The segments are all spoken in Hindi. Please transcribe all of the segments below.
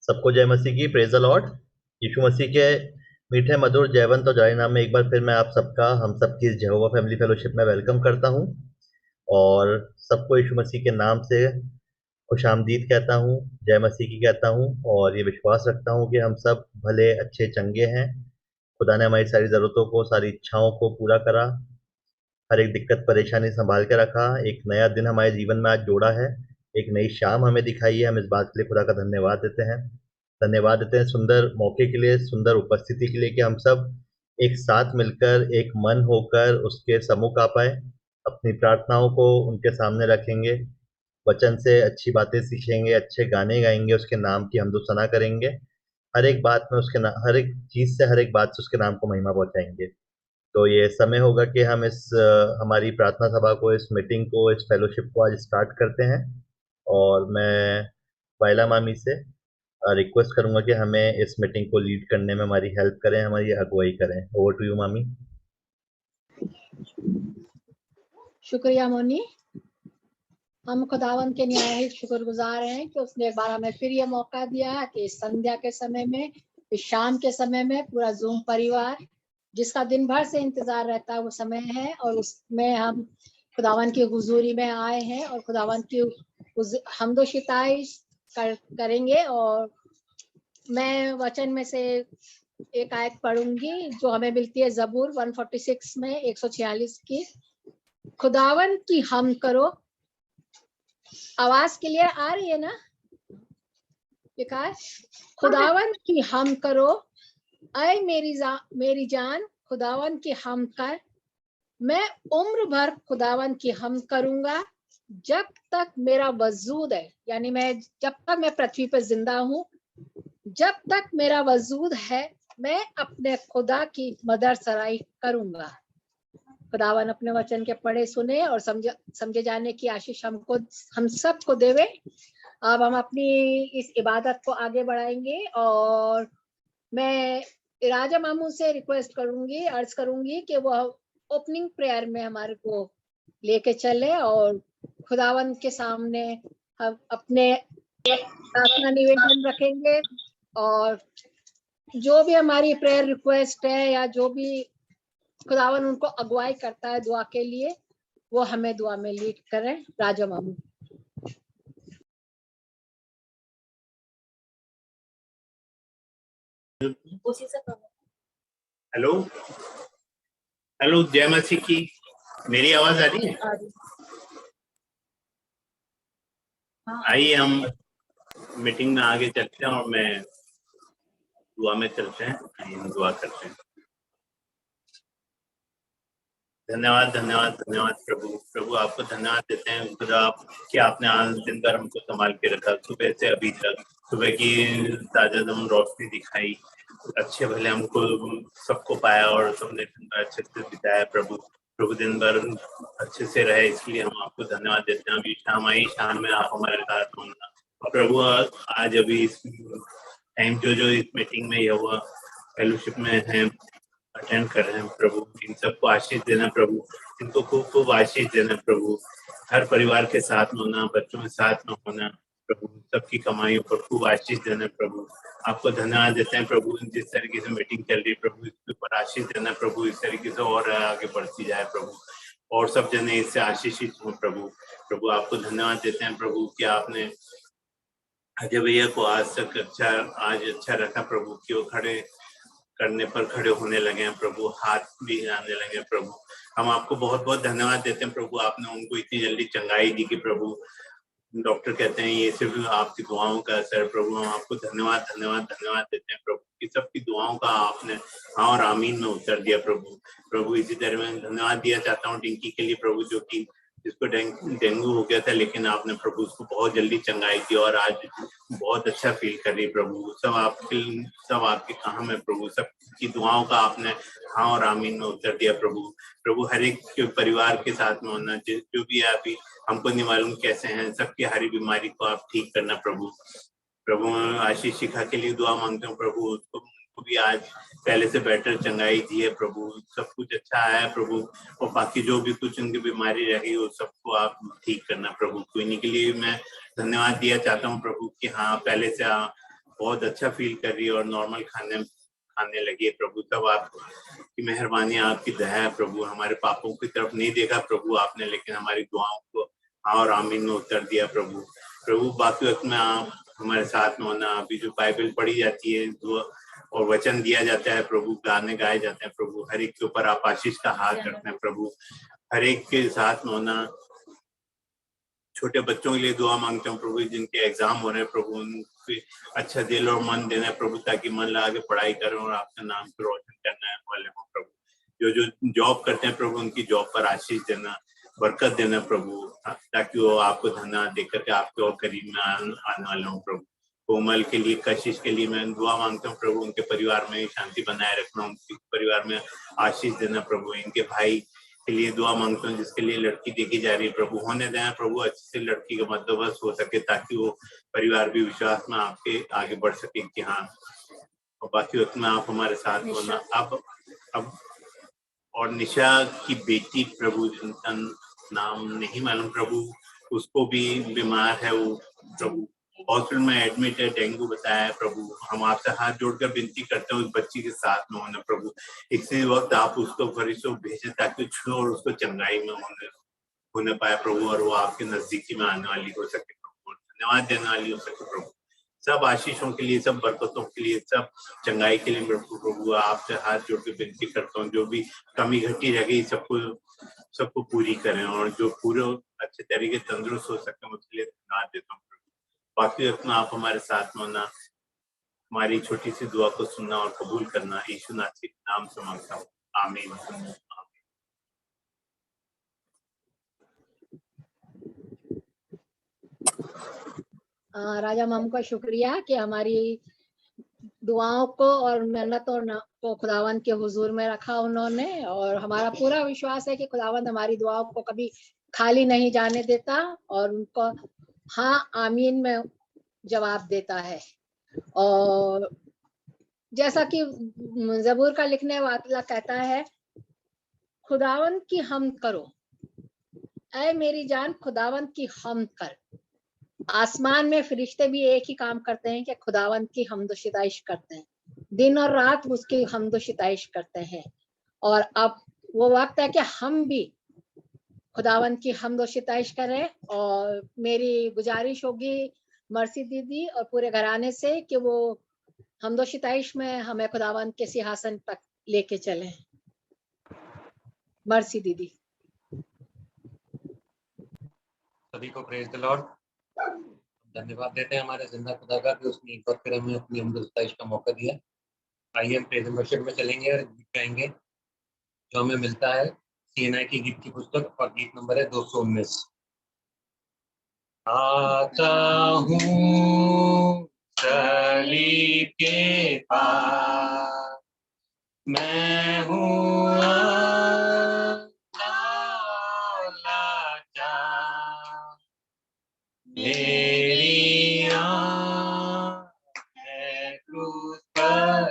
सबको जय मसीह की, प्रेज द लॉर्ड। यीशु मसीह के मीठे मधुर जयवंत और जारी नाम में एक बार फिर मैं आप सबका हम सबकी इस यहोवा फैमिली फेलोशिप में वेलकम करता हूं और सबको यीशु मसीह के नाम से खुशामदीद कहता हूं, जय मसीह की कहता हूं और ये विश्वास रखता हूं कि हम सब भले अच्छे चंगे हैं। खुदा ने हमारी सारी ज़रूरतों को, सारी इच्छाओं को पूरा करा, हर एक दिक्कत परेशानी संभाल के रखा। एक नया दिन हमारे जीवन में आज जोड़ा है, एक नई शाम हमें दिखाई है। हम इस बात के लिए खुदा का धन्यवाद देते हैं सुंदर मौके के लिए, सुंदर उपस्थिति के लिए कि हम सब एक साथ मिलकर एक मन होकर उसके सम्मुख आ पाए, अपनी प्रार्थनाओं को उनके सामने रखेंगे, वचन से अच्छी बातें सीखेंगे, अच्छे गाने गाएंगे, उसके नाम की हमदो-सना करेंगे, हर एक बात में हर एक चीज से, हर एक बात से उसके नाम को महिमा पहुंचाएंगे। तो ये समय होगा कि हम हमारी प्रार्थना सभा को, इस मीटिंग को, इस फेलोशिप को आज स्टार्ट करते हैं और मैं वायला मामी से रिक्वेस्ट करूंगा कि हमें इस मीटिंग को लीड करने में हमारी हेल्प करें, हमारी अगुवाई करें। ओवर टू यू मामी। शुक्रिया मोनी। हम खुदावन के न्याय शुक्रगुजार हैं कि उसने एक बार हमें फिर ये मौका दिया कि इस संध्या के समय में, इस शाम के समय में पूरा जूम परिवार जिसका दिन भर से इंतजार रहता है वो समय है और उसमें हम खुदावन की हुजूरी में आए हैं और खुदावन की हमदो शिताइश करेंगे। और मैं वचन में से एक आयत पढ़ूंगी जो हमें मिलती है जबूर 146 में 146 की। खुदावन की हम करो। आवाज क्लियर आ रही है ना विकास? खुदावन की हम करो, ऐ मेरी जान खुदावन की हम कर। मैं उम्र भर खुदावन की हम करूंगा जब तक मेरा वजूद है, यानी मैं जब तक मैं पृथ्वी पर जिंदा हूँ, जब तक मेरा वजूद है मैं अपने खुदा की मदर सराई करूंगा। खुदावन अपने वचन के पढ़े सुने और समझे जाने की आशीष हम सबको देवे। अब हम अपनी इस इबादत को आगे बढ़ाएंगे और मैं राजा मामू से रिक्वेस्ट करूंगी, अर्ज करूंगी कि वो ओपनिंग प्रेयर में हमारे को लेके चले और खुदावन के सामने हम अपने प्रार्थना निवेदन रखेंगे और जो भी हमारी प्रेयर रिक्वेस्ट है या जो भी खुदावन उनको अगुवाई करता है दुआ के लिए, वो हमें दुआ में लीड करें। राजा मामू। हेलो हेलो, जय मसीह की। मेरी आवाज आ रही है? आइए हम मीटिंग में आगे चलते हैं और मैं दुआ में चलते हैं। हम दुआ करते हैं। धन्यवाद धन्यवाद धन्यवाद प्रभु। प्रभु आपको धन्यवाद देते हैं खुदा कि आपने आज दिन भर हमको संभाल के रखा, सुबह से अभी तक। सुबह की ताजा रोशनी दिखाई, अच्छे भले हमको सबको पाया और सबने अच्छे से बिताया। प्रभु प्रभु दिन भर अच्छे से रहे, इसलिए हम आपको धन्यवाद देते हैं। अभी शाम आई, शाम में आप हमारे साथ होना। प्रभु आज अभी इस टाइम जो इस मीटिंग में यहोवा फेलोशिप में है, अटेंड कर रहे हैं प्रभु, इन सबको आशीष देना प्रभु, इनको खूब खूब आशीष देना प्रभु। हर परिवार के साथ में होना, बच्चों के साथ में होना प्रभु, सबकी कमाइयों पर खूब आशीष देना प्रभु। आपको धन्यवाद देते हैं प्रभु, जिस तरीके से मीटिंग चल रही प्रभु, इसके ऊपर आशीष देना प्रभु, इस तरीके से और आगे बढ़ती जाए प्रभु और सब जने इससे आशीषित हो प्रभु। प्रभु आपको धन्यवाद देते हैं प्रभु कि आपने अजय भैया को आज तक अच्छा रखा प्रभु, कि वो खड़े करने पर खड़े होने लगे हैं प्रभु, हाथ भी हिलाने लगे प्रभु। हम आपको बहुत बहुत धन्यवाद देते हैं प्रभु, आपने उनको इतनी जल्दी चंगाई दी कि प्रभु डॉक्टर कहते हैं ये सिर्फ आपकी दुआओं का असर। प्रभु हम आपको धन्यवाद धन्यवाद धन्यवाद देते हैं प्रभु कि सबकी दुआओं का आपने हाँ और आमीन में उत्तर दिया प्रभु। प्रभु इसी तरह मैं धन्यवाद दिया चाहता हूँ डिंकी के लिए प्रभु, जो कि जिसको डेंगू हो गया था, लेकिन आपने प्रभु उसको बहुत जल्दी चंगाई दी और आज बहुत अच्छा फील कर रही प्रभु। सब आपके काम है प्रभु, सबकी दुआओं का आपने हाँ और आमीन में उत्तर दिया प्रभु। प्रभु हर एक परिवार के साथ में होना, जो भी है अभी हमको नहीं मालूम कैसे हैं, सबकी हरी बीमारी को आप ठीक करना प्रभु। प्रभु आशीष शिखा के लिए दुआ मांगते हूँ प्रभु, उसको भी आज पहले से बेटर चंगाई दी है प्रभु, सब कुछ अच्छा आया है प्रभु। और बाकी जो भी कुछ उनकी बीमारी रही हो सबको आप ठीक करना प्रभु। तो इन्हीं के लिए मैं धन्यवाद दिया चाहता हूँ प्रभु कि हाँ पहले से बहुत अच्छा फील कर रही है और नॉर्मल खाने लगी है प्रभु। तब आपकी मेहरबानी, आपकी दया है प्रभु। हमारे पापों की तरफ नहीं देखा प्रभु आपने, लेकिन हमारी दुआओं को हाँ और आमीन में उत्तर दिया प्रभु। प्रभु बाकी वक्त में आप हमारे साथ में होना। अभी जो बाइबल पढ़ी जाती है दुआ और वचन दिया जाता है प्रभु, गाने गाए जाते हैं प्रभु, हर एक के ऊपर आप आशीष का हाथ रखना प्रभु। हर एक के साथ में होना। छोटे बच्चों के लिए दुआ मांगते हूँ प्रभु, जिनके एग्जाम हो रहे हैं प्रभु, उनके अच्छा दिल और मन देना प्रभु, ताकि मन लगा के पढ़ाई करें और आपका नाम को रोशन करने वाले हो प्रभु। जो जो जॉब करते हैं प्रभु, उनकी जॉब पर आशीष देना, बरकत देना प्रभु, ताकि वो आपको धन्यवाद देकर के आपके और करीब में आने वाले हों प्रभु। कोमल के लिए, कशिश के लिए मैं दुआ मांगता हूँ प्रभु, उनके परिवार में शांति बनाए रखना, उनके परिवार में आशीष देना प्रभु। इनके भाई के लिए दुआ मांगता हूँ, जिसके लिए लड़की देखी जा रही है प्रभु, होने देना प्रभु, अच्छे से लड़की का बंदोबस्त हो सके, ताकि वो परिवार भी विश्वास में आपके आगे बढ़ सके कि हाँ। और बाकी वक्त में आप हमारे साथ होना। अब और निशा की बेटी प्रभु, जिनका नाम नहीं मालूम प्रभु, उसको भी बीमार है वो प्रभु, हॉस्पिटल में एडमिट है, डेंगू बताया है प्रभु। हम आपसे हाथ जोड़कर विनती करते हैं उस बच्ची के साथ में होना प्रभु। इसी वक्त आप उसको फरिश्तों भेजें, ताकि छू और उसको चंगाई में होने पाए प्रभु, और वो आपके नजदीकी में आने वाली हो सके प्रभु, धन्यवाद देने वाली हो सके प्रभु। सब आशीषों के लिए, सब बरकतों के लिए, सब चंगाई के लिए प्रभु आपसे हाथ जोड़ के विनती करता हूँ। जो भी कमी घटी रह गई सबको पूरी करें, और जो पूरे अच्छे तरीके तंदुरुस्त हो सके उसके लिए धन्यवाद देता हूँ प्रभु। बाकी अपना आप हमारे साथ में होना, हमारी छोटी सी दुआ को सुनना और कबूल करना, यीशु नाथ के नाम से मांगता हूँ, आमीन। राजा मामू का शुक्रिया कि हमारी दुआओं को और मेहनतों को खुदावंद के हुजूर में रखा उन्होंने, और हमारा पूरा विश्वास है कि खुदावंद हमारी दुआओं को कभी खाली नहीं जाने देता और उनको हाँ आमीन में जवाब देता है। और जैसा कि जबूर का लिखने वाला कहता है, खुदावंद की हम करो, ऐ मेरी जान खुदावंद की हम कर। आसमान में फरिश्ते भी एक ही काम करते हैं कि खुदावंद की हमदो सिताइश करते हैं, दिन और रात उसकी हमदो सिताइश करते हैं। और अब वो वक्त है कि हम भी खुदावंद की हमदो सिताइश करें। और मेरी गुजारिश होगी मर्सी दीदी और पूरे घराने से कि वो हमदो सिताइश में हमें खुदावंद के सिंहासन तक लेके चलें। मर्सी दीदी। सभी को प्रेज द लॉर्ड। धन्यवाद देते हैं हमारे जिंदा खुदा का कि उसने एक बार फिर हमें अपनी हमदोस्ताइश का मौका दिया। आइए हम प्रेज एंड वर्शिप में चलेंगे और गीत गाएंगे जो हमें मिलता है सीएनआई की गीत की पुस्तक, और गीत नंबर है 219। आता हूँ सलीब के पास, मैं हूँ मेरी आँख है क्रूस पर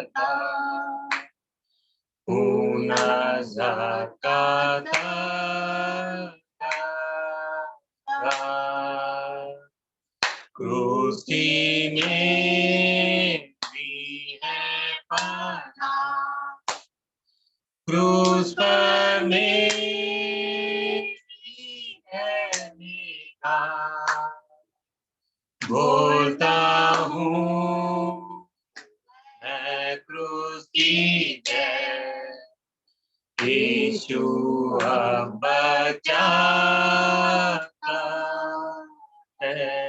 क्रूसी में भी है पनाह, क्रूस पर मेरी है निगाह। बोलता हूँ मैं क्रूस की जय, यीशु अब बचाता है।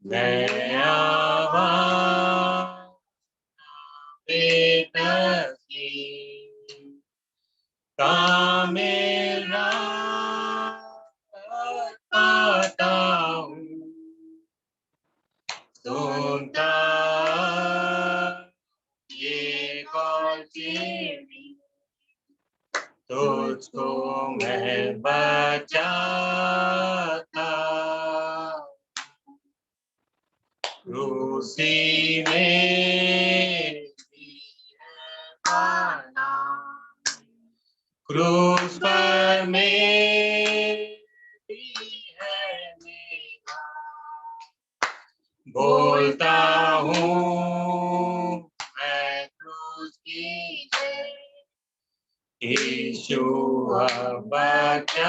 मैं आवाज़ बेतसी का मेरा पाता हूँ, सुनता ये कौन सी तुझको मैं बचाता, क्रूसी में पाना, क्रूस पर मेरी है निगाह। बोलता हूँ मैं क्रूस की जय, यीशु अब बचाता,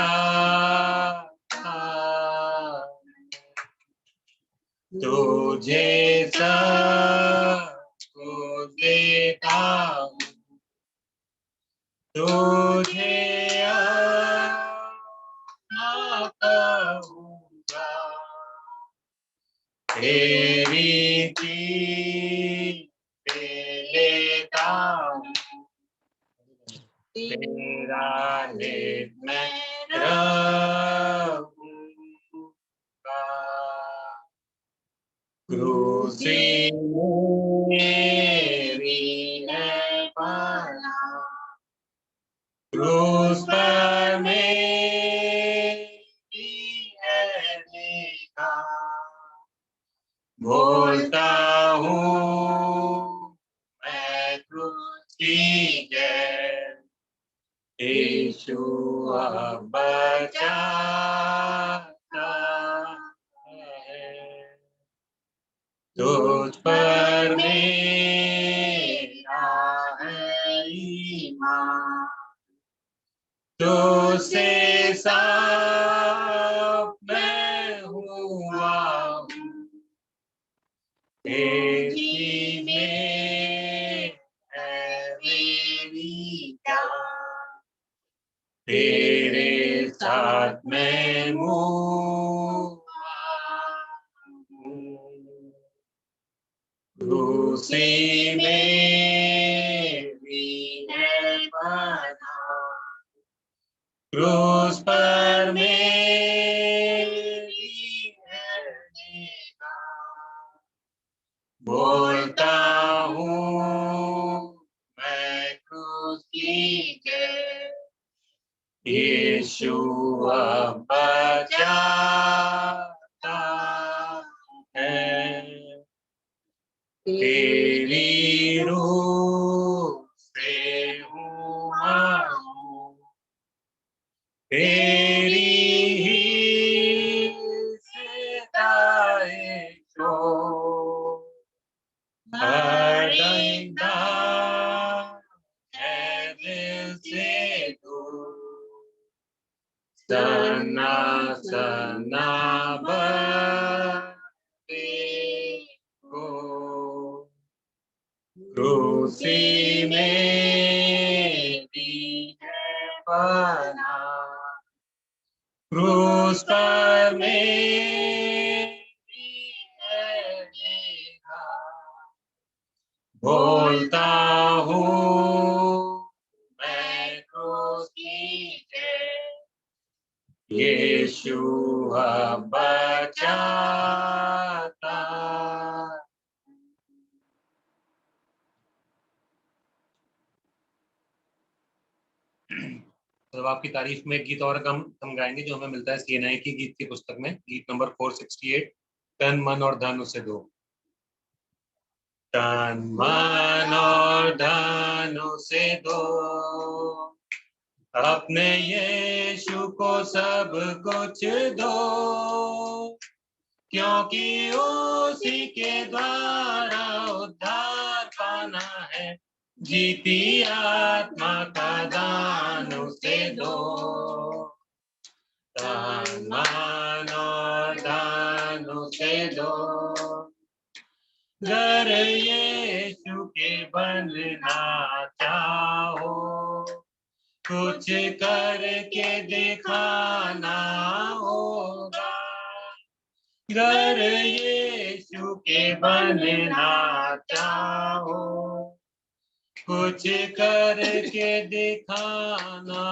तुझे सब कुछ देता हूँ, तुझे अपना कहूँगा, तेरी चीज़ लेता हूँ, तेरा लेप मैं रखूँगा, क्रूसी मेरी है पनाह, क्रूस पर मेरी है निगाह, बोलता हूँ मैं क्रूस की जय, यीशु अब बचाता है, तुझ पर मेरा है ईमान, तुझसे साफ मैं हुआ हूँ, तेरी में है मेरी जान, तेरे साथ मैं हुआ हूँ, क्रूसी मेरी है पनाह, क्रूस पर मेरी है निगाह, बोलता हूँ मैं क्रूस की जय, यीशु अब बचाता है, तेरी रूह से हुआ हूँ, तेरी ही सताए को हटाइंदा है दिल से दूर, सना सना बंदे को, क्रूसी मेरी है पनाह, क्रूस पर मेरी है निगाह, बोलता हूँ मैं क्रूस की जय, यीशु अब बचाता। तो आपकी तारीफ में एक गीत और हम गाएंगे जो हमें मिलता है सीएनआई की गीत की पुस्तक में, गीत नंबर 468, तन मन और धन उसे दो। तन मन और धन उसे दो, अपने यीशु को सब कुछ दो, क्योंकि उसी के द्वारा उद्धार पाना है, जीती आत्मा का दान उसे दो। तन मन और धन उसे दो, घर यीशु के बनना चाहो, कुछ करके दिखाना होगा, घर यीशु के बनना चाहो, कुछ करके दिखाना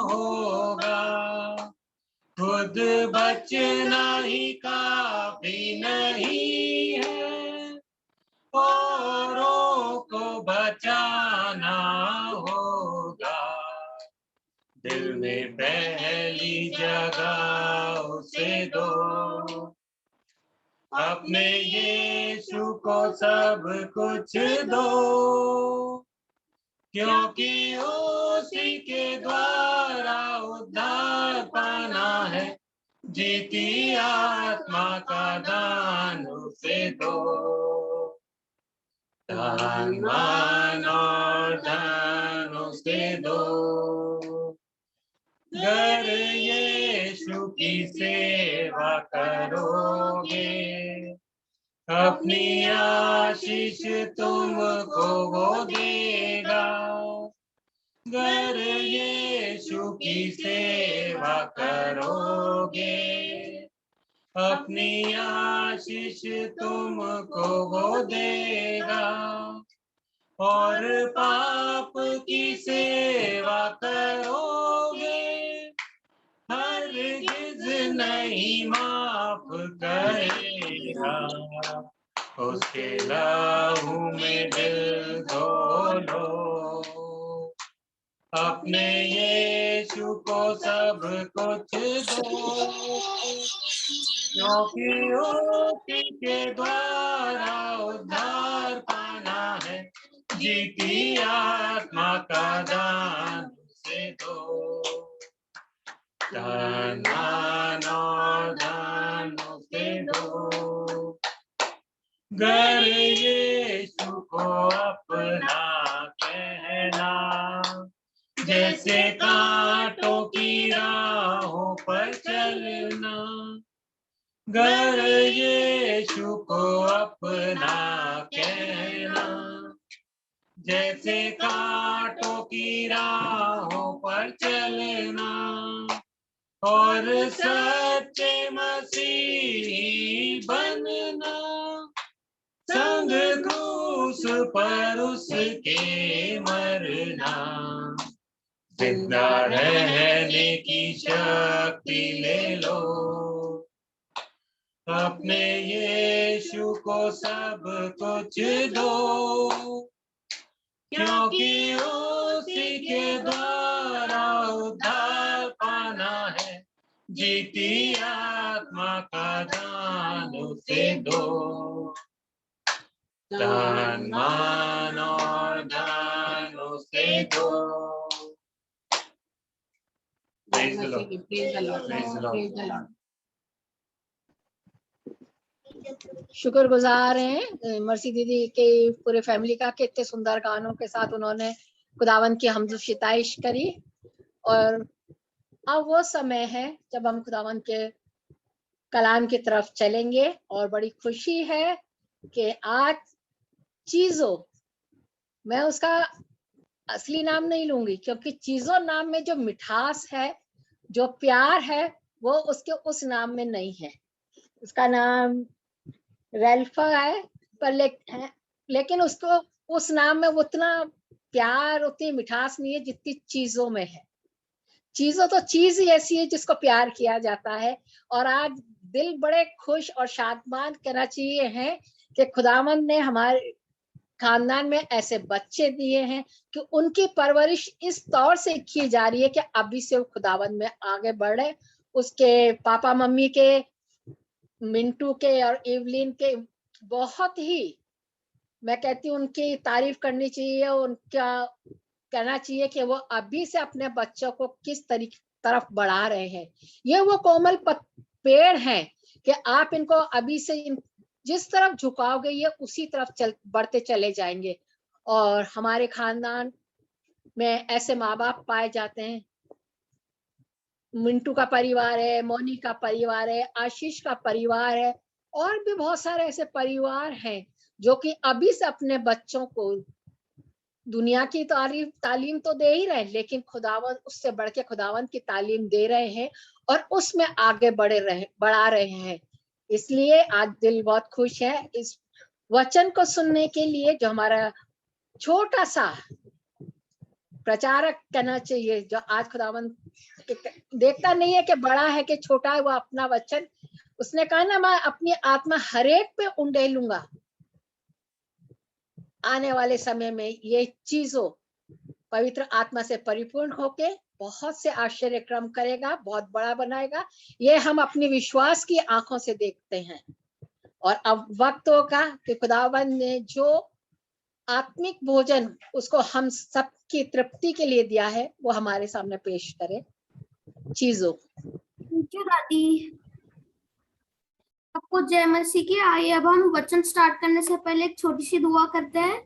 होगा, खुद बचना ही काफी नहीं है, औरों को बचाना होगा, दिल में पहली जगह उसे दो, अपने यीशु को सब कुछ दो, क्योंकि उसी के द्वारा उद्धार पाना है, जीती आत्मा का दान उसे दो। दान मान और दान उसे दो। गर यीशु की सेवा करोगे, अपनी आशीष तुमको वो देगा। गर यीशु की सेवा करोगे, अपनी आशीष तुमको वो देगा। और पाप की सेवा करोगे, हरगिज नहीं माफ करेगा। उसके लहू में दिल धो लो, अपने यीशु को सब कुछ दो। क्योंकि उसी के द्वारा उद्धार पाना है, जीती आत्मा का दान उसे दो। दान और दान उसे दो। गर यीशु को अपना कहना, जैसे कांटों की राहों पर चलना। गर यीशु को अपना कहना, जैसे कांटों की राहों पर चलना। और सच्चे मसीही बनना, संग क्रूस पर उसके मरना। जिंदा रहने की शक्ति ले लो, अपने यीशु को सब कुछ दो। क्योंकि उसी के द्वारा उद्धार पाना है, जीती आत्मा का दान उसे दो। दान मान और दान उसे दो। Praise the Lord. Praise the Lord. Praise the Lord. Praise the Lord. शुक्रगुजार हैं मर्सी दीदी के पूरे फैमिली का, कितने सुंदर गानों के साथ उन्होंने खुदावन की हमद शिताइश करी। और अब वो समय है जब हम खुदावन के कलाम की तरफ चलेंगे। और बड़ी खुशी है कि आज चीजों, मैं उसका असली नाम नहीं लूंगी, क्योंकि चीजों नाम में जो मिठास है, जो प्यार है, वो उसके उस नाम में नहीं है। उसका नाम रेल्फा है, पर लेकिन उसको उस नाम में उतना प्यार, उतनी मिठास नहीं है जितनी चीजों में है। चीजों तो चीज ही ऐसी है जिसको प्यार किया जाता है। और आज दिल बड़े खुश और शादमान करना चाहिए है कि खुदावंद ने हमारे खानदान में ऐसे बच्चे दिए हैं कि उनकी परवरिश इस तौर से की जा रही है कि अभी से वो खुदावंद में आगे बढ़े। उसके पापा मम्मी के, मिंटू के और एवलिन के, बहुत ही मैं कहती हूँ उनकी तारीफ करनी चाहिए। उनका कहना चाहिए कि वो अभी से अपने बच्चों को किस तरफ बढ़ा रहे हैं। ये वो कोमल पेड़ हैं कि आप इनको अभी से जिस तरफ झुकाओगे ये उसी तरफ बढ़ते चले जाएंगे। और हमारे खानदान में ऐसे माँ बाप पाए जाते हैं। मिंटू का परिवार है, मोनी का परिवार है, आशीष का परिवार है, और भी बहुत सारे ऐसे परिवार हैं जो कि अभी से अपने बच्चों को दुनिया की तालीम तो दे ही रहे, लेकिन खुदावन उससे बढ़ के खुदावन की तालीम दे रहे हैं और उसमें आगे बढ़ा रहे हैं। इसलिए आज दिल बहुत खुश है इस वचन को सुनने के लिए, जो हमारा छोटा सा प्रचारक कहना चाहिए, जो आज खुदावन देखता नहीं है कि बड़ा है कि छोटा है, वो अपना वचन उसने कहा ना, मैं अपनी आत्मा हरेक पे उंडेलूंगा। आने वाले समय में ये चीजों पवित्र आत्मा से परिपूर्ण होके बहुत से आश्चर्य क्रम करेगा, बहुत बड़ा बनाएगा। ये हम अपनी विश्वास की आंखों से देखते हैं। और अब वक्त होगा कि खुदावन ने जो आत्मिक भोजन उसको हम सबकी तृप्ति के लिए दिया है, वो हमारे सामने पेश करे। चीजों थैंक यू दादी। आपको जय मसीह की। आइए अब हम वचन स्टार्ट करने से पहले एक छोटी सी दुआ करते हैं।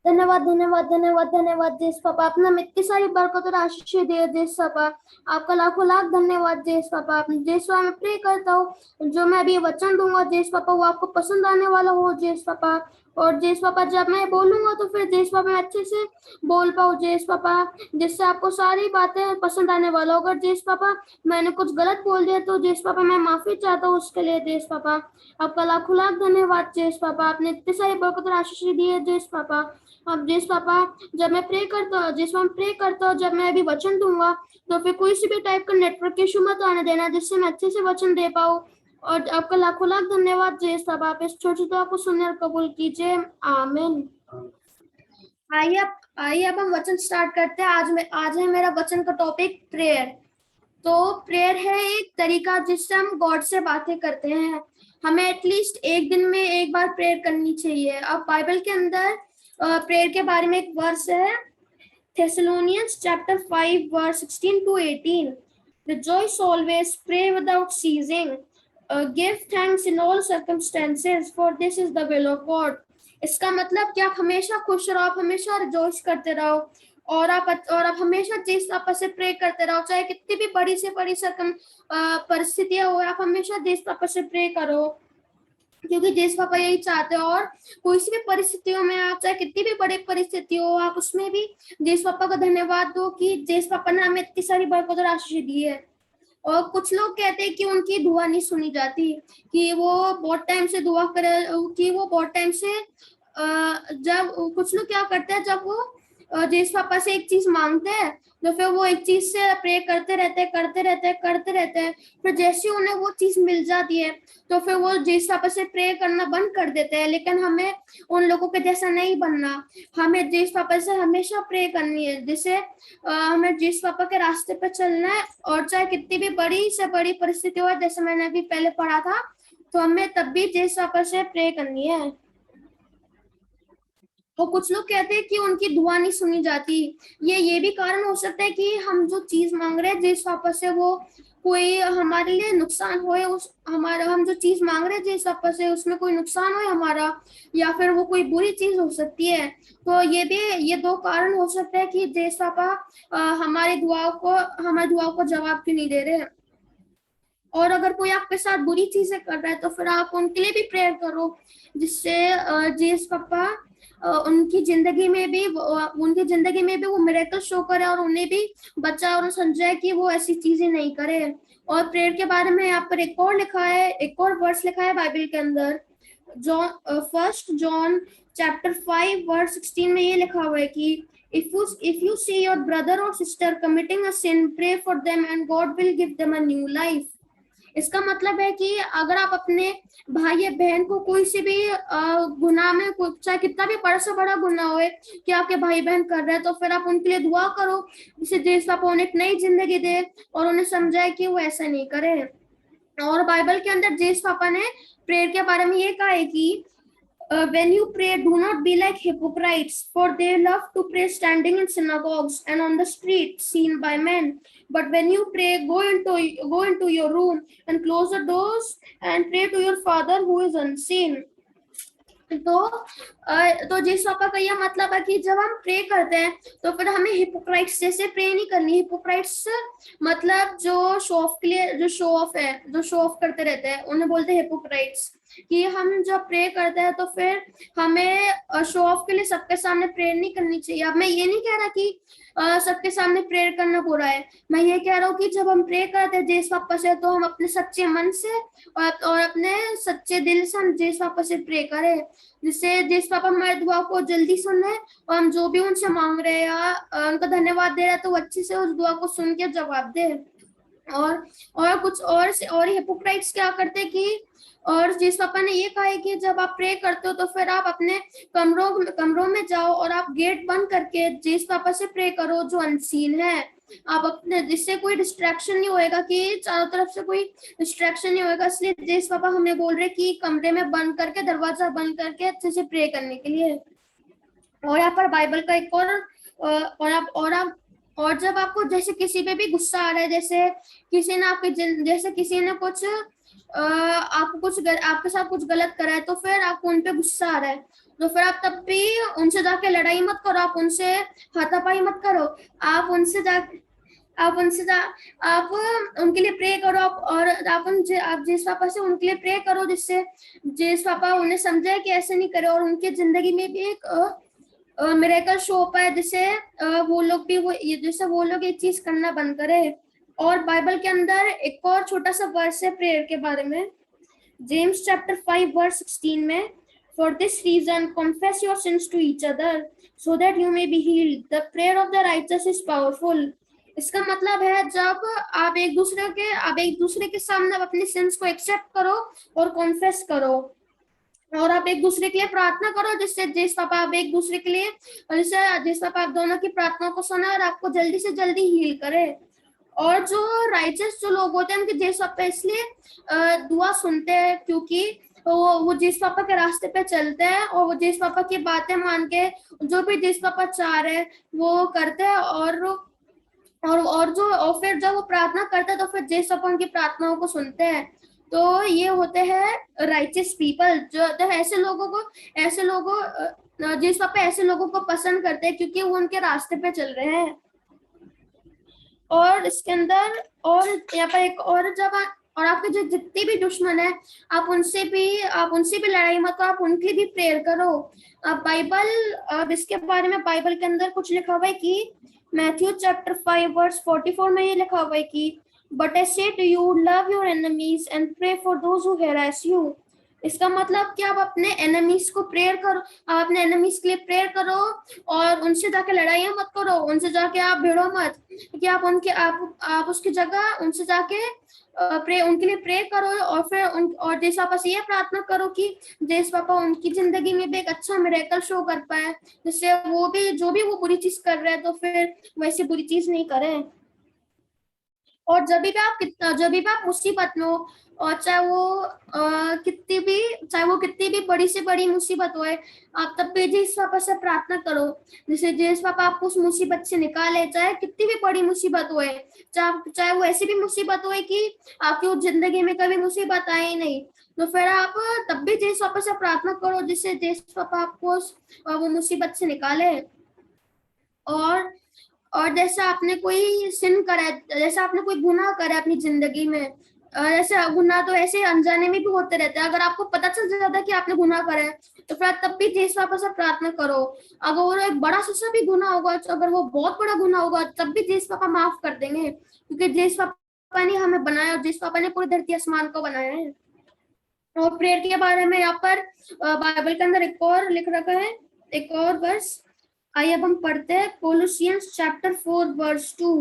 धन्यवाद धन्यवाद धन्यवाद धन्यवाद जेस पापा, आपने हमें इतनी सारी बरकत और आशीष दिए जेस पापा, आपका लाखों लाख धन्यवाद जेस पापा। जेस पापा मैं प्रे करता हूँ जो मैं अभी वचन दूंगा जेस पापा वो आपको पसंद आने वाला हो जेस पापा। और जेस पापा जब मैं बोलूंगा तो फिर जेस पापा मैं अच्छे से बोल पाऊँ जेस पापा, जिससे आपको सारी बातें पसंद आने वाला होगा। जेस पापा मैंने कुछ गलत बोल दिया तो जेस पापा मैं माफी चाहता हूँ उसके लिए जेस पापा। आपका लाखों लाख धन्यवाद जेस पापा, आपने इतनी सारी बरकत और आशीष दी है जेस पापा। अब जेस पापा जब मैं प्रे करता हूँ, जिस मैं प्रे करता हूँ, जब मैं अभी वचन दूंगा तो फिर कोई सी भी टाइप का नेटवर्क इशू मत आने देना, जिससे मैं अच्छे से वचन दे पाऊँ। और आपका लाखों लाख धन्यवाद जेस पापा, आप इस छोटी दुआ को सुनने और कबूल कीजिए, आमीन। आइए अब हम वचन स्टार्ट करते हैं। आज है मेरा वचन का टॉपिक प्रेयर। तो प्रेयर है एक तरीका जिससे हम गॉड से बातें करते हैं। हमें एटलीस्ट एक दिन में एक बार प्रेयर करनी चाहिए। अब बाइबल के अंदर प्रेयर के बारे में एक वर्स है, Thessalonians chapter 5 verse 16 to 18। Rejoice always, pray without ceasing, give thanks in all circumstances, for this is the will of God। इसका मतलब कि आप हमेशा खुश रहो, आप हमेशा रिजॉइस करते रहो और आप हमेशा जेस पापा से प्रे करते रहो, चाहे कितनी भी बड़ी से बड़ी परिस्थितियां हो, आप हमेशा जेस पापा से प्रे करो, क्योंकि जेस पापा यही चाहते हो। और कोई सी भी परिस्थितियों में आप चाहे कितनी भी बड़ी परिस्थिति हो, आप उसमें भी जेस पापा का धन्यवाद दो कि जेस पापा ने हमें इतनी सारी बरकत और आशीष दी है। और कुछ लोग कहते हैं कि उनकी दुआ नहीं सुनी जाती, कि वो बहुत टाइम से दुआ करे, कि वो बहुत टाइम से जब कुछ लोग क्या करते हैं, जब वो जेस पापा से एक चीज मांगते हैं तो फिर वो एक चीज से प्रे करते रहते हैं, फिर जैसे उन्हें वो चीज मिल जाती है तो फिर वो जेस पापा से प्रे करना बंद कर देते हैं। लेकिन हमें उन लोगों के जैसा नहीं बनना, हमें जेस पापा से हमेशा प्रे करनी है, जिससे हमें जेस पापा के रास्ते पे चलना है। और चाहे कितनी भी बड़ी से बड़ी परिस्थिति हो, जैसे मैंने अभी पहले पढ़ा था, तो हमें तब भी जेस पापा से प्रे करनी है। तो कुछ लोग कहते हैं कि उनकी दुआ नहीं सुनी जाती। ये भी कारण हो सकता है कि हम जो चीज मांग रहे हैं जिस वापस से वो कोई हमारे लिए नुकसान होए, उस हमारा हम जो चीज मांग रहे हैं जिस वापस से उसमें कोई नुकसान होए हमारा, या फिर वो कोई बुरी चीज हो सकती है। तो ये दो कारण हो सकते हैं कि जेस पापा हमारी दुआओं को जवाब क्यों नहीं दे रहे। और अगर कोई आपके साथ बुरी चीजें कर रहा है तो फिर आप उनके लिए भी प्रेयर करो, जिससे जेस पापा उनकी जिंदगी में भी वो मिरेकल शो करे और उन्हें भी बचा और समझाए कि वो ऐसी चीजें नहीं करे। और प्रेयर के बारे में यहाँ पर एक और वर्स लिखा है बाइबल के अंदर, फर्स्ट जॉन चैप्टर 5 वर्स 16 में ये लिखा हुआ है कि if you see your brother or sister committing a sin, pray for them and God will give them a new life। इसका मतलब है कि अगर आप अपने भाई या बहन को कोई सी भी गुनाह में, चाहे कितना भी बड़ा से बड़ा गुनाह हो कि आपके भाई बहन कर रहे हैं, तो फिर आप उनके लिए दुआ करो, जिससे जेस पापा उन्हें एक नई जिंदगी दे और उन्हें समझाए कि वो ऐसा नहीं करे। और बाइबल के अंदर जेस पापा ने प्रेयर के बारे में ये कहा है कि when you pray, do not be like hypocrites, for they love to pray standing in synagogues and on the street, seen by men. But when you pray, go into your room and close the doors and pray to your Father who is unseen। तो जिस पापा का यह मतलब है कि जब हम प्रे करते हैं तो फिर हमें हिपोक्राइट्स जैसे प्रे नहीं करनी। हिपोक्राइट्स मतलब जो शो ऑफ करते रहते हैं, उन्हें बोलते हैं हिपोक्राइट्स। कि हम जब प्रे करते हैं तो फिर हमें शो ऑफ के लिए सबके सामने प्रेयर नहीं करनी चाहिए। अब मैं ये नहीं कह रहा कि सबके सामने प्रेयर करना बुरा है, मैं ये कह रहा हूँ कि जब हम प्रे करते हैं जेस पापा से, तो हम अपने सच्चे मन से और अपने सच्चे दिल से हम जेस पापा से प्रे करें, जिससे जेस पापा हमारी दुआ को जल्दी सुने और हम जो भी उनसे मांग रहे हैं या उनका धन्यवाद दे रहे हैं तो वो अच्छे से उस दुआ को सुन के जवाब दे। और हिपोक्राइट्स क्या करते हैं कि, और जेस पापा ने ये कहा है कि जब आप प्रे करते हो तो फिर आप अपने कमरों में जाओ और आप गेट बंद करके जेस पापा से प्रे करो जो अनसीन है। आप अपने, जिससे कोई डिस्ट्रैक्शन नहीं होएगा, कि चारों तरफ से कोई डिस्ट्रैक्शन नहीं होएगा। इसलिए जेस पापा हमें बोल रहे कि कमरे में बंद करके, दरवाजा बंद करके अच्छे से प्रे करने के लिए। और यहाँ पर बाइबल का एक और जब आपको जैसे किसी पे भी गुस्सा आ रहा है, जैसे किसी ने जैसे किसी ने कुछ आपके साथ कुछ गलत करा है, तो फिर आपको उन पे गुस्सा आ रहा है, तो फिर आप तब भी उनसे जाके लड़ाई मत करो, आप उनसे हाथापाई मत करो, आप उनसे आप उनके लिए प्रे करो, और आप जिस पापा से उनके लिए प्रे करो, जिससे जिस पापा उन्हें समझे कि ऐसे नहीं करे, और उनके जिंदगी में भी एक मिरेकल शो पाए, जिससे वो लोग ये चीज करना बंद करे। और बाइबल के अंदर एक और छोटा सा वर्स है प्रेयर के बारे में, जेम्स चैप्टर 5 वर्स 16 में, for this reason confess your sins to each other so that you may be healed, the prayer of the righteous is powerful. इसका मतलब है जब आप एक दूसरे के सामने अपने सिंस को एक्सेप्ट करो और कॉन्फेस करो, और आप एक दूसरे के लिए प्रार्थना करो, जिससे जिस पापा आप एक दूसरे के लिए जिस पापा आप दोनों की प्रार्थना को सुने और आपको जल्दी से जल्दी हील करे। और जो राइचस जो लोग होते हैं उनके जिस पापा इसलिए दुआ सुनते हैं क्योंकि वो जिस पापा के रास्ते पे चलते हैं, और वो जिस पापा की बातें मान के जो भी जिस पापा चाह रहे हैं वो करते हैं, और फिर जब वो प्रार्थना करते हैं तो फिर जिस पापा उनकी प्रार्थनाओं को सुनते हैं। तो ये होते हैं राइचियस पीपल, जो तो ऐसे लोगों जिस पापा ऐसे लोगों को पसंद करते हैं क्योंकि वो उनके रास्ते पे चल रहे हैं। और इसके अंदर और यहाँ पर एक और और आपके जो जितने भी दुश्मन है आप उनसे भी लड़ाई मत करो, आप उनके भी प्रेयर करो। बाइबल इसके बारे में बाइबल के अंदर कुछ लिखा हुआ है कि मैथ्यू चैप्टर 5 वर्स 44 में ये लिखा हुआ है कि but I say to you love your enemies and pray for those who harass you. इसका मतलब कि आप अपने एनिमीज को प्रेयर करो, आप अपने एनिमीज के लिए प्रेयर करो और उनसे जाके लड़ाइयां मत करो, उनसे जाके आप भिड़ो मत, कि आप उसकी जगह उनसे जाके उनके लिए प्रे करो, और फिर और जैसे पापा से ये प्रार्थना करो कि जैसे पापा उनकी जिंदगी में भी एक अच्छा मिरेकल शो कर पाए, जिससे वो भी जो भी वो बुरी चीज कर रहे हैं तो फिर वैसे बुरी चीज नहीं करें। और जब भी आप मुसीबत में हो, और चाहे वो कितनी भी बड़ी से बड़ी मुसीबत हो, आप तब भी जिस पापा से प्रार्थना करो, जैसे जिस पापा आपको उस मुसीबत से निकाले, चाहे कितनी भी बड़ी मुसीबत हो, चाहे वो ऐसी भी मुसीबत हो कि आपकी उस जिंदगी में कभी मुसीबत आए नहीं, तो फिर आप तब भी जिस पापा से प्रार्थना करो, जिससे जिस पापा आपको वो मुसीबत से निकाले। और जैसे आपने कोई सिन करा है, जैसे आपने कोई गुनाह करा है अपनी जिंदगी में, ऐसे गुनाह तो ऐसे अनजाने में भी होते रहते हैं, अगर आपको पता चल जाता है कि आपने गुनाह करा है तो फिर तब भी जिस पापा से प्रार्थना करो। अगर वो एक बड़ा सा भी गुनाह होगा, अगर वो बहुत बड़ा गुनाह होगा, तब भी जिस पापा माफ कर देंगे, क्योंकि जिस पापा ने हमें बनाया और जिस पापा ने पूरी धरती आसमान को बनाया है। और प्रेयर के बारे में यहाँ पर बाइबल के अंदर एक और लिख रखा है, एक और वर्स। आइए अब हम पढ़ते हैं Colossians chapter 4 verse 2,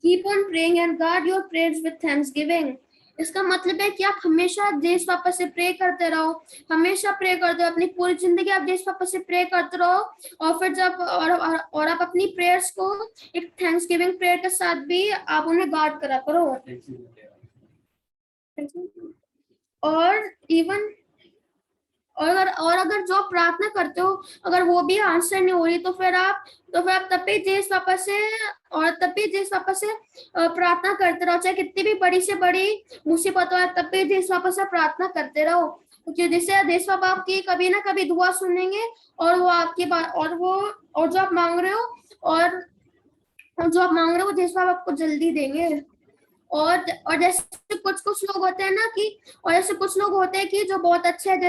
keep on praying and guard your prayers with thanksgiving. इसका मतलब है कि आप हमेशा जेस पापा से प्रे करते रहो, हमेशा प्रे करते रहो, अपनी पूरी जिंदगी आप जेस पापा से प्रे करते रहो, और फिर और आप अपनी प्रेयर्स को एक थैंक्सगिविंग प्रेयर के साथ भी आप उन्हें गार्ड करा करो। और अगर जो प्रार्थना करते हो अगर वो भी आंसर नहीं हो रही, तो फिर आप तब भी जिस पापा से प्रार्थना करते रहो, चाहे कितनी भी बड़ी से बड़ी मुसीबत हो, तब भी जिस पापा से प्रार्थना करते रहो, क्योंकि जिससे जिस पापा आपकी कभी ना कभी दुआ सुनेंगे, और वो आपकी बात और जो आप मांग रहे हो जिस पापा आपको जल्दी देंगे। और जैसे कुछ लोग होते हैं ना कि जो बहुत अच्छे हैं,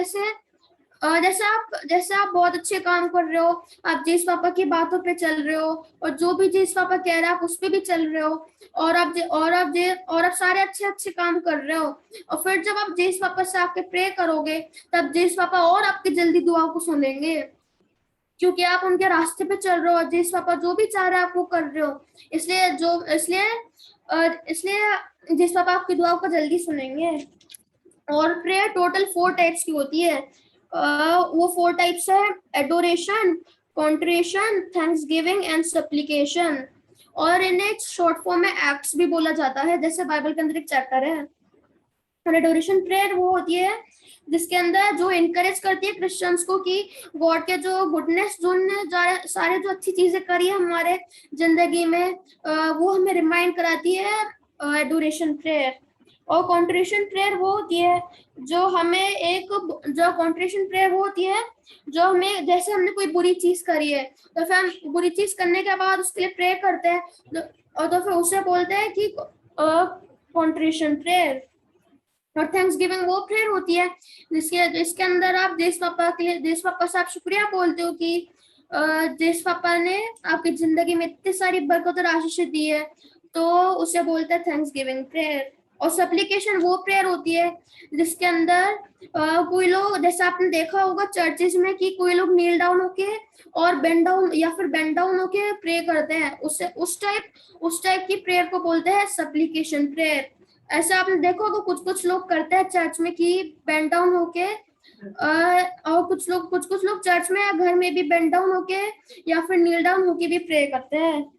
जैसे आप बहुत अच्छे काम कर रहे हो, आप जिस पापा की बातों पे चल रहे हो, और जो भी जिस पापा कह रहे हैं आप उस पे भी चल रहे हो, और आप सारे अच्छे काम कर रहे हो, और फिर जब आप जिस पापा से आके प्रे करोगे, तब जिस पापा और आपकी जल्दी दुआ को सुनेंगे, क्योंकि आप उनके रास्ते पे चल रहे हो, जिस पापा जो भी चाह रहे हैं आप वो कर रहे हो, इसलिए जिस पापा आपकी दुआ को जल्दी सुनेंगे। और प्रेयर टोटल 4 टाइप्स की होती है, वो 4 टाइप्स है, एडोरेशन, कॉन्ट्रेशन, थैंक्सगिविंग एंड सप्लिकेशन, और इन्हें शॉर्ट फॉर्म में एक्ट्स भी बोला जाता है, जैसे बाइबल के अंदर एक चैप्टर है। और एडोरेशन प्रेयर वो होती है जिसके अंदर जो इनकरेज करती है क्रिश्चियंस को कि गॉड के जो गुडनेस, जो सारे जो अच्छी चीजें करी है हमारे जिंदगी में, वो हमें रिमाइंड कराती है एडोरेशन प्रेयर। और कॉन्ट्रिशन प्रेयर वो होती है जो हमें कॉन्ट्रिशन प्रेयर वो होती है जो हमें, जैसे हमने कोई बुरी चीज करी है तो फिर हम बुरी चीज करने के बाद उसके लिए प्रे करते हैं, और तो फिर उसे बोलते हैं कि कॉन्ट्रिशन प्रेयर। और थैंक्स गिविंग वो प्रेयर होती है जिसके अंदर आप देश पापा के लिए, देश पापा से आप शुक्रिया बोलते हो कि देश पापा ने आपकी जिंदगी में इतनी सारी बरकत और आशीष दी है, तो उसे बोलते हैं थैंक्स गिविंग प्रेयर। और सप्लिकेशन वो प्रेयर होती है जिसके अंदर कोई लोग, जैसे आपने देखा होगा चर्चेस में कि कोई लोग नील डाउन होके और बेंड डाउन या फिर बेंड डाउन होके प्रे करते हैं, उस टाइप की प्रेयर को बोलते हैं सप्लिकेशन प्रेयर। ऐसा आपने देखा होगा कुछ लोग करते हैं चर्च में कि बेंड डाउन होके, और कुछ लोग चर्च में या घर में भी बेंड डाउन होके या फिर नील डाउन होके भी प्रे करते हैं।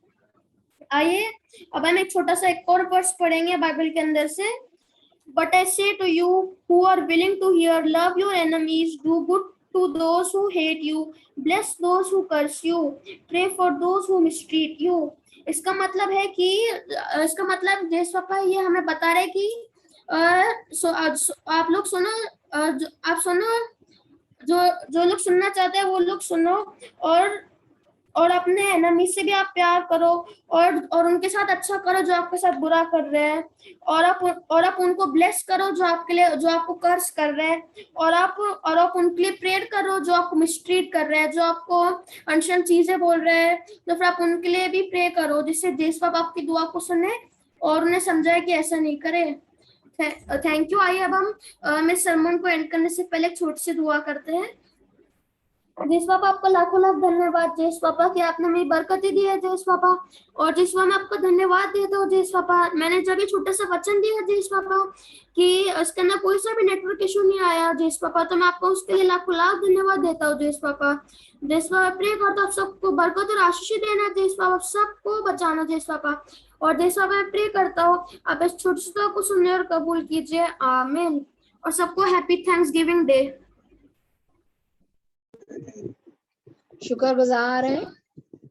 आइए अब हम एक छोटा सा एक और वर्स पढ़ेंगे बाइबल के अंदर से। But I say to you who are willing to hear, love your enemies, do good to those who hate you, bless those who curse you, pray for those who mistreat you। इसका मतलब है कि देश पापा ये हमें बता रहे कि आप लोग सुनो, आप सुनो, जो लोग सुनना चाहते हैं वो लोग सुनो, और अपने एनिमी से भी आप प्यार करो, और उनके साथ अच्छा करो जो आपके साथ बुरा कर रहे हैं, और आप उनको ब्लेस करो जो आपको कर्स कर रहे हैं, और आप उनके लिए प्रेयर करो जो आपको मिसट्रीट कर रहे हैं, जो आपको अनशन चीजें बोल रहे हैं, तो फिर आप उनके लिए भी प्रे करो जिससे देश बाप आपकी दुआ को सुने और उन्हें समझाए कि ऐसा नहीं करे। Thank you. आइए अब हम इस सरमन को एंड करने से पहले एक छोटी सी दुआ करते हैं। जेस पापा आपका लाखों लाख धन्यवाद जेस पापा कि आपने मेरी बरकती दी है जेस पापा, और जेस पापा मैं आपको धन्यवाद देता हूँ जेस पापा। मैंने जब ये छोटा सा वचन दिया जेस पापा कि इसके अंदर कोई सा भी नेटवर्क इशू नहीं आया जेस पापा, तो मैं आपको उसके लिए लाखों लाख धन्यवाद देता हूँ जेस पापा। जेस पापा प्रे करता हूँ सबको बरकत और आशीष देना जेस पापा, सबको बचाना जेस पापा। और जेस पापा मैं प्रे करता हूँ आप इस छोटी सी को सुनिए और कबूल कीजिए, आमीन। और सबको हैप्पी थैंक्स गिविंग डे। शुक्रगुजार हैं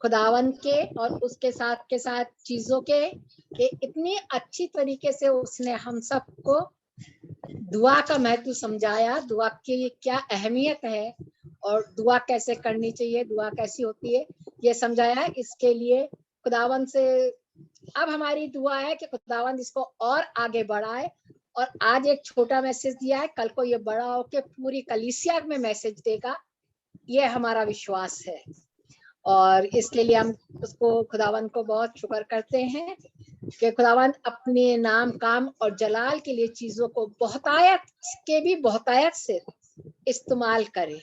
खुदावन के और उसके साथ चीजों के कि इतनी अच्छी तरीके से उसने हम सबको दुआ का महत्व समझाया, दुआ की क्या अहमियत है और दुआ कैसे करनी चाहिए, दुआ कैसी होती है, ये समझाया। इसके लिए खुदावन से अब हमारी दुआ है कि खुदावन इसको और आगे बढ़ाए। और आज एक छोटा मैसेज दिया है, कल को ये बड़ा होके पूरी कलीसिया में मैसेज देगा, ये हमारा विश्वास है। और इसके लिए हम उसको खुदावन को बहुत शुक्र करते हैं कि खुदावन अपने नाम काम और जलाल के लिए चीजों को बहुतायत से इस्तेमाल करे।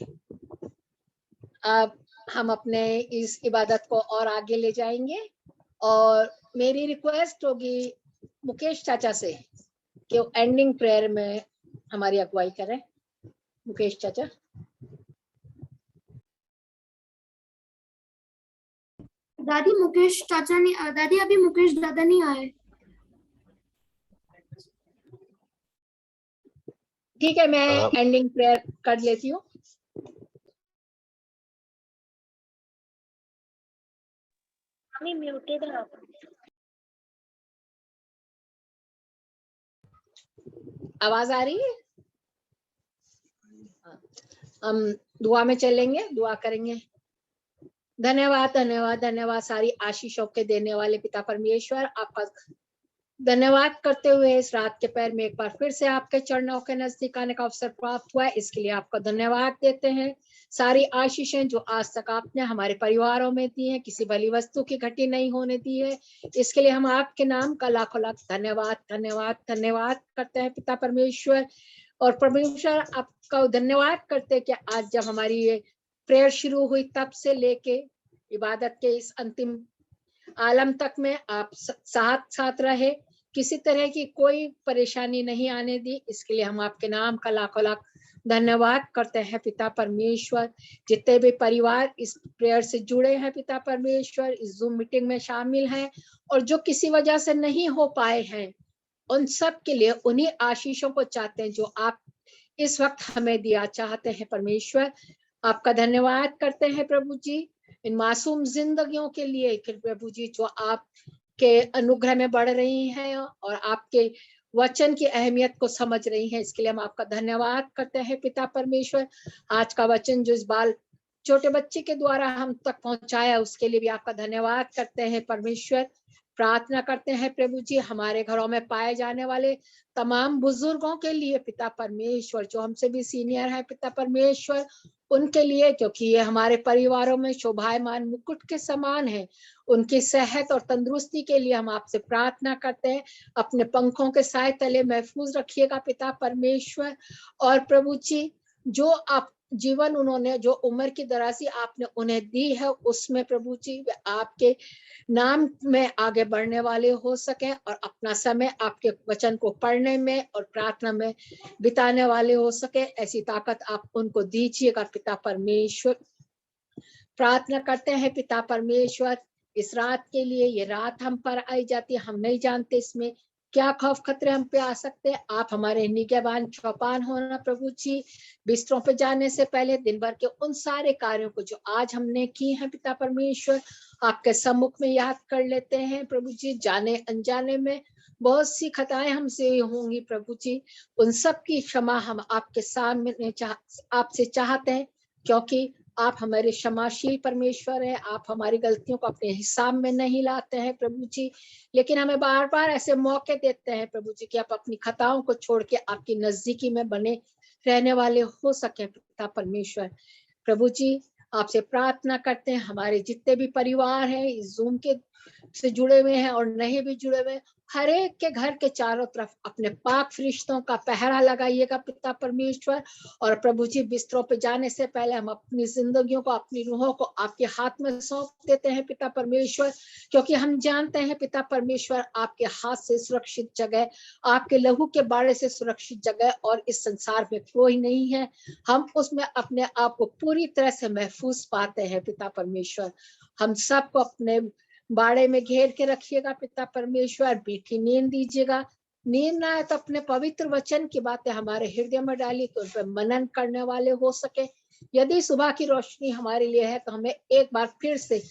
अब हम अपने इस इबादत को और आगे ले जाएंगे और मेरी रिक्वेस्ट होगी मुकेश चाचा से कि वो एंडिंग प्रेयर में हमारी अगुवाई करें। मुकेश चाचा। दादी मुकेश चाचा नहीं, दादी अभी मुकेश दादा नहीं आए। ठीक है, मैं एंडिंग प्रेयर कर लेती हूँ। म्यूटेड है। आवाज आ रही है? हम दुआ में चलेंगे, दुआ करेंगे। धन्यवाद धन्यवाद धन्यवाद सारी आशीषों के देने वाले पिता परमेश्वर, आपका धन्यवाद करते हुए इस रात के पैर में एक बार फिर से आपके चरणों के नजदीक आने का अवसर प्राप्त हुआ है, इसके लिए आपका धन्यवाद देते हैं। सारी आशीषें जो आज तक आपने हमारे परिवारों में दी हैं, किसी भली वस्तु की घटी नहीं होने दी है, इसके लिए हम आपके नाम का लाखों लाख धन्यवाद धन्यवाद धन्यवाद करते हैं पिता परमेश्वर। और परमेश्वर आपका धन्यवाद करते हैं कि आज जब हमारी ये प्रेयर शुरू हुई तब से लेके इबादत के इस अंतिम आलम तक में आप साथ रहे, किसी तरह की कोई परेशानी नहीं आने दी, इसके लिए हम आपके नाम का लाखों लाख धन्यवाद करते हैं पिता परमेश्वर। जितने भी परिवार इस प्रेयर से जुड़े हैं पिता परमेश्वर, इस जूम मीटिंग में शामिल हैं और जो किसी वजह से नहीं हो पाए हैं, उन सब के लिए उन्हीं आशीषों को चाहते हैं जो आप इस वक्त हमें दिया चाहते हैं परमेश्वर। आपका धन्यवाद करते हैं प्रभु जी इन मासूम जिंदगियों के लिए कि प्रभु जी जो आपके अनुग्रह में बढ़ रही हैं और आपके वचन की अहमियत को समझ रही हैं, इसके लिए हम आपका धन्यवाद करते हैं पिता परमेश्वर। आज का वचन जो इस बाल छोटे बच्चे के द्वारा हम तक पहुंचाया उसके लिए भी आपका धन्यवाद करते हैं परमेश्वर। प्रार्थना करते हैं प्रभु जी हमारे घरों में पाए जाने वाले तमाम बुजुर्गों के लिए पिता परमेश्वर, जो हमसे भी सीनियर है पिता परमेश्वर, उनके लिए, क्योंकि ये हमारे परिवारों में शोभायमान मुकुट के समान है। उनकी सेहत और तंदुरुस्ती के लिए हम आपसे प्रार्थना करते हैं, अपने पंखों के साए तले महफूज रखिएगा पिता परमेश्वर। और प्रभु जी जो आप जीवन उन्होंने, जो उम्र की दराजी आपने उन्हें दी है, उसमें प्रभु जी आपके नाम में आगे बढ़ने वाले हो सके और अपना समय आपके वचन को पढ़ने में और प्रार्थना में बिताने वाले हो सके, ऐसी ताकत आप उनको दीजिएगा पिता परमेश्वर। प्रार्थना करते हैं पिता परमेश्वर इस रात के लिए। ये रात हम पर आई जाती है, हम नहीं जानते इसमें क्या खौफ खतरे हम पे आ सकते हैं। आप हमारे निगहबान चौपान होना प्रभु जी। बिस्तरों पे जाने से पहले दिन भर के उन सारे कार्यों को जो आज हमने की हैं पिता परमेश्वर, आपके सम्मुख में याद कर लेते हैं प्रभु जी। जाने अनजाने में बहुत सी खताएं हमसे होंगी प्रभु जी, उन सब की क्षमा हम आपके सामने आपसे चाहते हैं, क्योंकि आप हमारे क्षमाशील परमेश्वर है। आप हमारी गलतियों को अपने हिसाब में नहीं लाते हैं प्रभु जी, लेकिन हमें बार बार ऐसे मौके देते हैं प्रभु जी कि आप अपनी खताओं को छोड़ के आपकी नजदीकी में बने रहने वाले हो सके पिता परमेश्वर। प्रभु जी आपसे प्रार्थना करते हैं हमारे जितने भी परिवार हैं इस जूम के से जुड़े हुए हैं और नहीं भी जुड़े हुए, हर एक के घर के चारों तरफ अपने पाक फरिश्तों का पहरा लगाइएगा पिता परमेश्वर। और प्रभु जी बिस्तरों पे जाने से पहले हम अपनी जिंदगियों को, अपनी रूहों को आपके हाथ में सौंप देते हैं पिता परमेश्वर, क्योंकि हम जानते हैं पिता परमेश्वर आपके हाथ से सुरक्षित जगह, आपके लहू के बाड़े से सुरक्षित जगह और इस संसार में कोई नहीं है। हम उसमें अपने आप को पूरी तरह से महफूज पाते हैं पिता परमेश्वर। हम सबको अपने बाड़े में घेर के रखिएगा पिता परमेश्वर। मीठी नींद दीजिएगा, नींद ना आए तो अपने पवित्र वचन की बातें हमारे हृदय में डाली तो उन पर मनन करने वाले हो सके। यदि सुबह की रोशनी हमारे लिए है तो हमें एक बार फिर से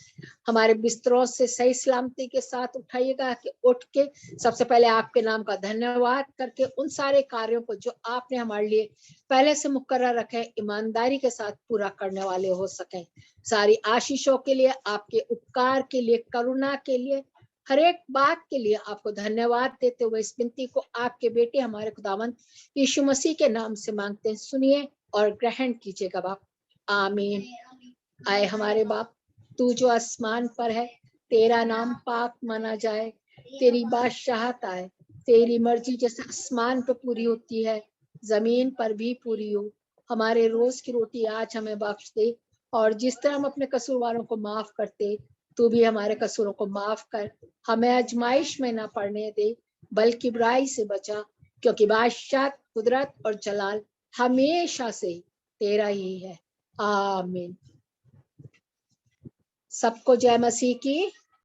हमारे बिस्तरों से सही सलामती के साथ उठाइएगा कि उठ के सबसे पहले आपके नाम का धन्यवाद करके उन सारे कार्यों को जो आपने हमारे लिए पहले से मुकर्रर रखे ईमानदारी के साथ पूरा करने वाले हो सके। सारी आशीषों के लिए, आपके उपकार के लिए, करुणा के लिए, हर एक बात के लिए आपको धन्यवाद देते हुए इस विनती को आपके बेटे हमारे खुदावंद यीशु मसीह के नाम से मांगते हैं, सुनिए और ग्रहण कीजिएगा बाप। आमीन। आए हमारे बाप, तू जो आसमान पर है, तेरा नाम पाक माना जाए, तेरी बादशाहत आए, तेरी मर्जी जैसे आसमान पे पूरी होती है जमीन पर भी पूरी हो। हमारे रोज की रोटी आज हमें बख्श दे, और जिस तरह हम अपने कसूरवारों को माफ करते, तू भी हमारे कसूरों को माफ कर। हमें आजमाइश में ना पड़ने दे, बल्कि बुराई से बचा, क्योंकि बादशाह, कुदरत और जलाल हमेशा से तेरा ही है। आमीन। सबको जय मसीह की।